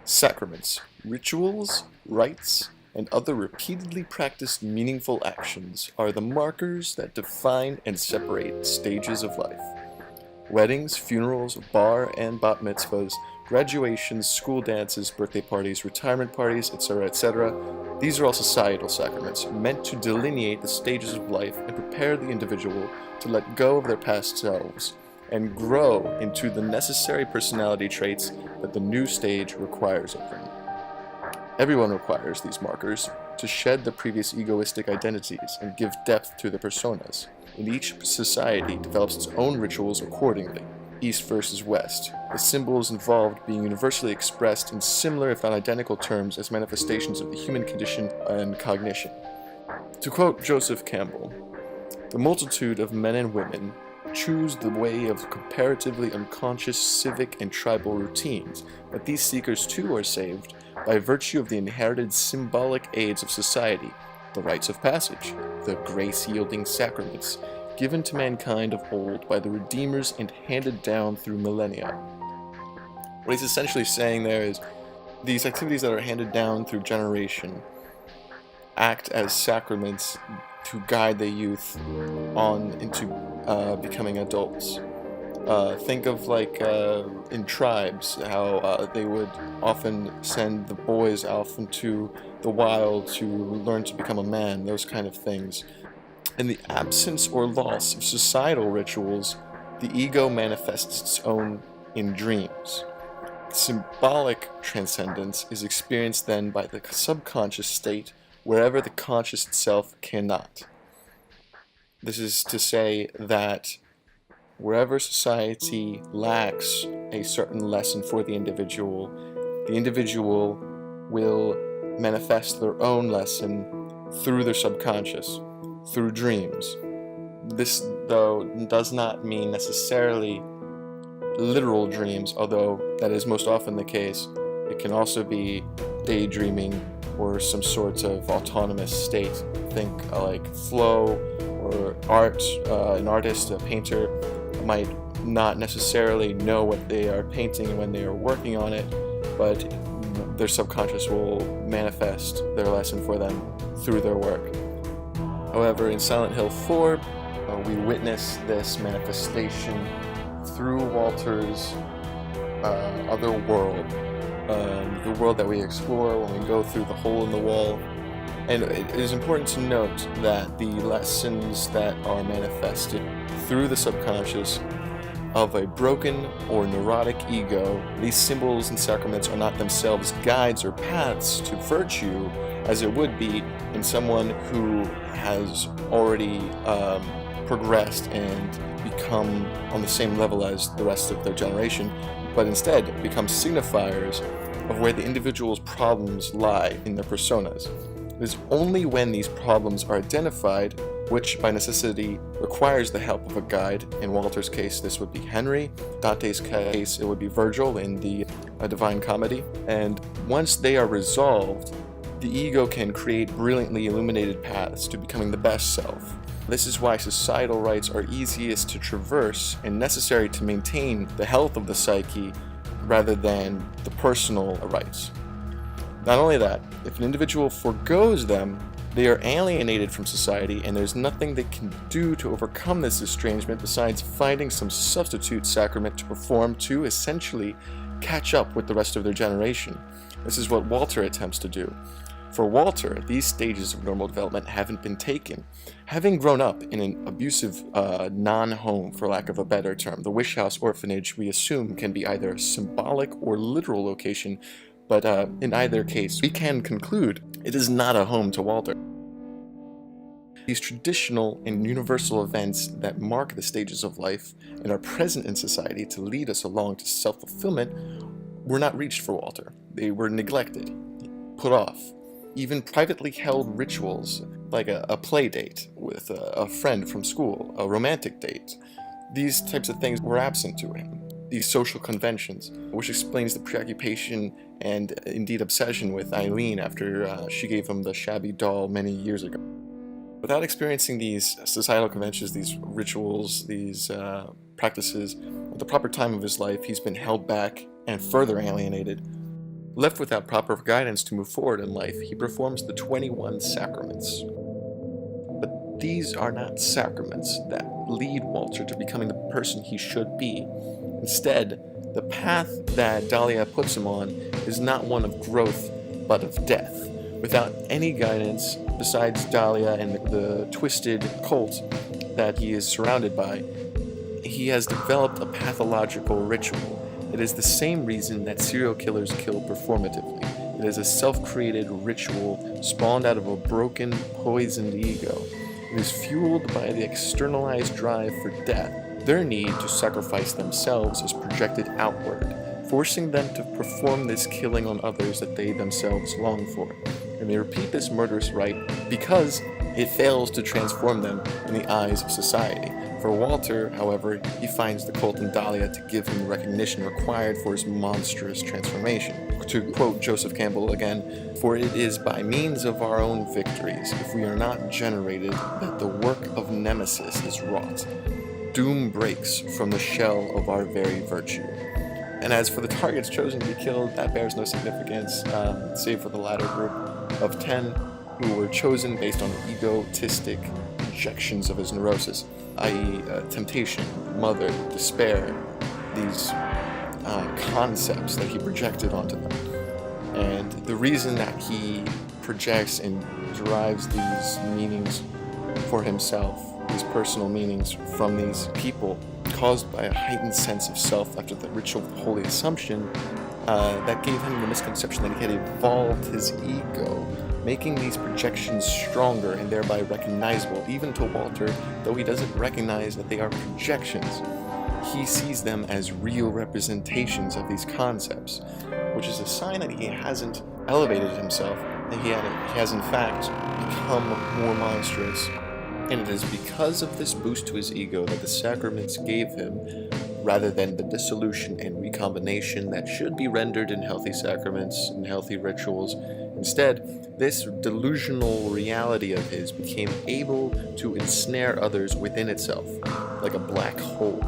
Sacraments, rituals, rites, and other repeatedly practiced meaningful actions are the markers that define and separate stages of life. Weddings, funerals, bar and bat mitzvahs, graduations, school dances, birthday parties, retirement parties, etc., these are all societal sacraments, meant to delineate the stages of life and prepare the individual to let go of their past selves and grow into the necessary personality traits that the new stage requires of them. Everyone requires these markers to shed the previous egoistic identities and give depth to the personas, and each society develops its own rituals accordingly, East versus West, the symbols involved being universally expressed in similar if not identical terms as manifestations of the human condition and cognition. To quote Joseph Campbell, "The multitude of men and women choose the way of comparatively unconscious civic and tribal routines, but these seekers too are saved by virtue of the inherited symbolic aids of society, the rites of passage, the grace-yielding sacraments, given to mankind of old by the Redeemers and handed down through millennia." What he's essentially saying there is, these activities that are handed down through generation act as sacraments to guide the youth on into becoming adults. Think of like in tribes, how they would often send the boys off into the wild to learn to become a man, those kind of things. In the absence or loss of societal rituals, the ego manifests its own in dreams. Symbolic transcendence is experienced then by the subconscious state wherever the conscious itself cannot. This is to say that wherever society lacks a certain lesson for the individual will manifest their own lesson through their subconscious, through dreams. This, though, does not mean necessarily literal dreams, although that is most often the case. It can also be daydreaming or some sort of autonomous state. Think like flow or art. An artist, a painter, might not necessarily know what they are painting when they are working on it, but their subconscious will manifest their lesson for them through their work. However, in Silent Hill 4, we witness this manifestation through Walter's other world, the world that we explore when we go through the hole in the wall. And it is important to note that the lessons that are manifested through the subconscious of a broken or neurotic ego, these symbols and sacraments are not themselves guides or paths to virtue as it would be in someone who has already progressed and become on the same level as the rest of their generation, but instead become signifiers of where the individual's problems lie in their personas. It is only when these problems are identified, which by necessity requires the help of a guide. In Walter's case, this would be Henry. Dante's case, it would be Virgil in the Divine Comedy. And once they are resolved, the ego can create brilliantly illuminated paths to becoming the best self. This is why societal rites are easiest to traverse and necessary to maintain the health of the psyche rather than the personal rites. Not only that, if an individual forgoes them, they are alienated from society, and there's nothing they can do to overcome this estrangement besides finding some substitute sacrament to perform to essentially catch up with the rest of their generation. This is what Walter attempts to do. For Walter, these stages of normal development haven't been taken. Having grown up in an abusive non-home, for lack of a better term, the Wish House orphanage we assume can be either a symbolic or literal location, but in either case, we can conclude it is not a home to Walter. These traditional and universal events that mark the stages of life and are present in society to lead us along to self-fulfillment were not reached for Walter. They were neglected, put off. Even privately held rituals, like a play date with a friend from school, a romantic date, these types of things were absent to him. These social conventions, which explains the preoccupation and indeed obsession with Eileen after she gave him the shabby doll many years ago. Without experiencing these societal conventions, these rituals, these practices, at the proper time of his life, he's been held back and further alienated. Left without proper guidance to move forward in life, he performs the 21 sacraments. But these are not sacraments that lead Walter to becoming the person he should be. Instead, the path that Dahlia puts him on is not one of growth, but of death. Without any guidance besides Dahlia and the twisted cult that he is surrounded by, he has developed a pathological ritual. It is the same reason that serial killers kill performatively. It is a self-created ritual spawned out of a broken, poisoned ego. It is fueled by the externalized drive for death. Their need to sacrifice themselves is projected outward, forcing them to perform this killing on others that they themselves long for. And they repeat this murderous rite because it fails to transform them in the eyes of society. For Walter, however, he finds the cult in Dahlia to give him the recognition required for his monstrous transformation. To quote Joseph Campbell again, "For it is by means of our own victories, if we are not generated, that the work of Nemesis is wrought. Doom breaks from the shell of our very virtue." And as for the targets chosen to be killed, that bears no significance, save for the latter group of 10 who were chosen based on egotistic projections of his neurosis, i.e. Temptation, mother, despair, these concepts that he projected onto them. And the reason that he projects and derives these meanings for himself, these personal meanings from these people, caused by a heightened sense of self after the ritual of holy assumption, that gave him the misconception that he had evolved his ego, making these projections stronger and thereby recognizable even to Walter, though he doesn't recognize that they are projections. He sees them as real representations of these concepts, which is a sign that he hasn't elevated himself, that he has in fact become more monstrous. And it is because of this boost to his ego that the sacraments gave him, rather than the dissolution and recombination that should be rendered in healthy sacraments and healthy rituals. Instead, this delusional reality of his became able to ensnare others within itself, like a black hole.